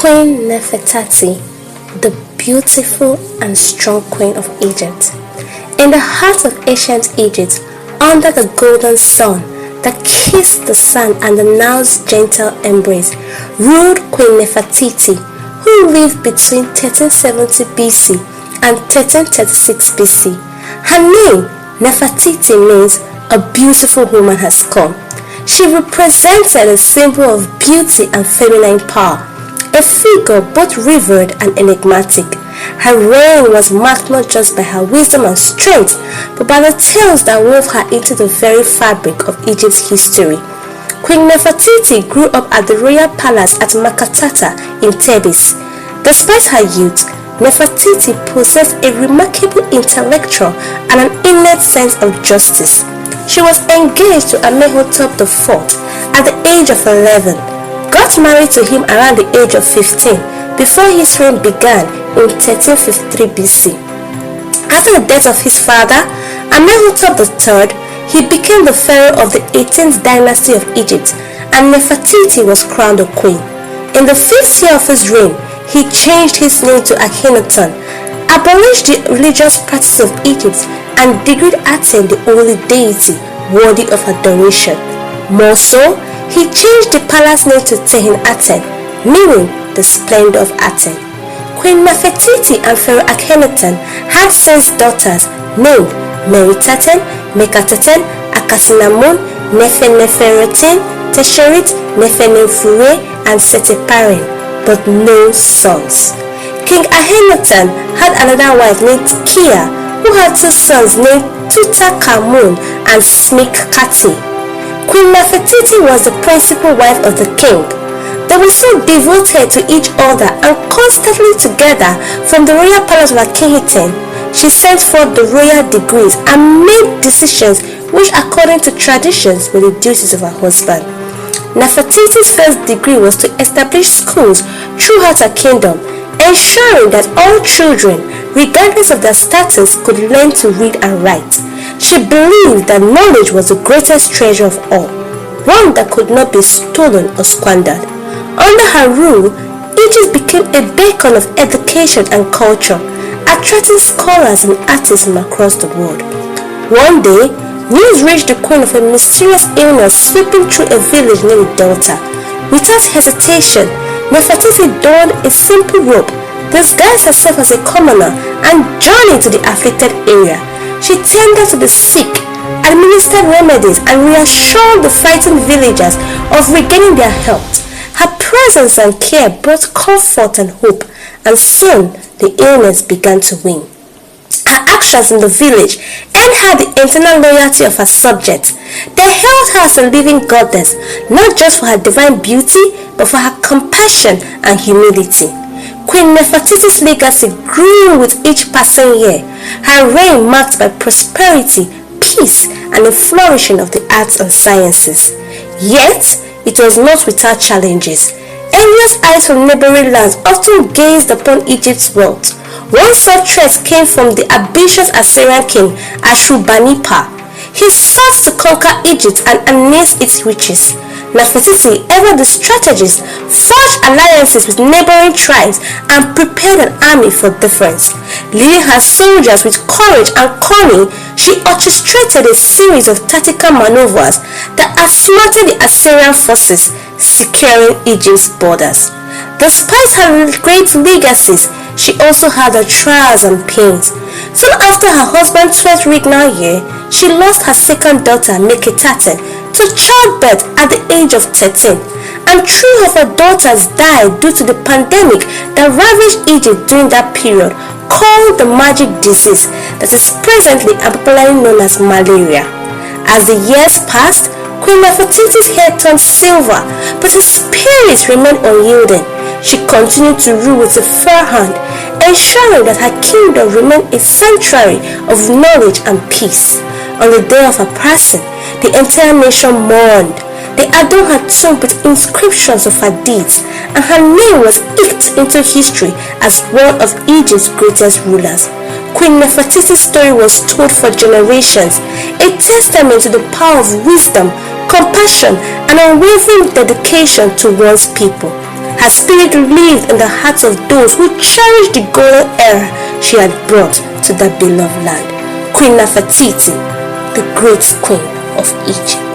Queen Nafetiti, the beautiful and strong queen of Egypt. In the heart of ancient Egypt, under the golden sun that kissed the sun and the Nile's gentle embrace, ruled Queen Nafetiti, who lived between 1370 BC and 1336 BC. Her name, Nafetiti, means a beautiful woman has come. She represented a symbol of beauty and feminine power, a figure both revered and enigmatic. Her reign was marked not just by her wisdom and strength, but by the tales that wove her into the very fabric of Egypt's history. Queen Nafetiti grew up at the royal palace at Makatata in Thebes. Despite her youth, Nafetiti possessed a remarkable intellectual and an innate sense of justice. She was engaged to Akhenaten IV at the age of 11, got married to him around the age of 15 before his reign began in 1353 BC. After the death of his father, Akhenaten III, he became the pharaoh of the 18th dynasty of Egypt, and Nafetiti was crowned a queen. In the 5th year of his reign, he changed his name to Akhenaten, abolished the religious practices of Egypt, and decreed Aten the holy deity worthy of adoration. More so, he changed the palace name to Akhenaten, meaning the splendor of Aten. Queen Nafetiti and Pharaoh Akhenaten had 6 daughters named Meritaten, Mekataten, Akasinamun, Neferneferutin, Tesherit, Nefenefure, and Seteparin, but no sons. King Akhenaten had another wife named Kia, who had 2 sons named Tutankhamun and Smikkati. Queen Nafetiti was the principal wife of the king. They were so devoted to each other and constantly together from the royal palace of Akhenaten. She sent forth the royal decrees and made decisions which, according to traditions, were the duties of her husband. Nafetiti's first decree was to establish schools throughout her kingdom, ensuring that all children, regardless of their status, could learn to read and write. She believed that knowledge was the greatest treasure of all, one that could not be stolen or squandered. Under her rule, Egypt became a beacon of education and culture, attracting scholars and artists from across the world. One day, news reached the queen of a mysterious illness sweeping through a village near the Delta. Without hesitation, Nafetiti donned a simple robe, disguised herself as a commoner, and journeyed to the afflicted area. She tended to the sick, administered remedies, and reassured the frightened villagers of regaining their health. Her presence and care brought comfort and hope, and soon the illness began to wane. Her actions in the village earned her the eternal loyalty of her subjects. They held her as a living goddess, not just for her divine beauty, but for her compassion and humility. Queen Nefetiti's legacy grew with each passing year, her reign marked by prosperity, peace, and the flourishing of the arts and sciences. Yet, it was not without challenges. Envious eyes from neighboring lands often gazed upon Egypt's wealth. One such threat came from the ambitious Assyrian king Ashurbanipal. He sought to conquer Egypt and amass its riches. Nafetiti, ever the strategist, forged alliances with neighboring tribes and prepared an army for defense. Leading her soldiers with courage and cunning, she orchestrated a series of tactical maneuvers that outsmarted the Assyrian forces, securing Egypt's borders. Despite her great legacies, she also had her trials and pains. Soon after her husband's 12th regnal year, she lost her second daughter, Akhenaten, to childbirth at the age of 13, and 3 of her daughters died due to the pandemic that ravaged Egypt during that period, called the magic disease that is presently and popularly known as malaria. As the years passed, Queen Nafetiti's hair turned silver, but her spirit remained unyielding. She continued to rule with a fair hand, ensuring that her kingdom remained a sanctuary of knowledge and peace. On the day of her passing, the entire nation mourned. They adorned her tomb with inscriptions of her deeds, and her name was etched into history as one of Egypt's greatest rulers. Queen Nefetiti's story was told for generations, a testament to the power of wisdom, compassion, and unwavering dedication to one's people. Her spirit lived in the hearts of those who cherished the golden era she had brought to that beloved land. Queen Nafetiti, the great queen of Egypt.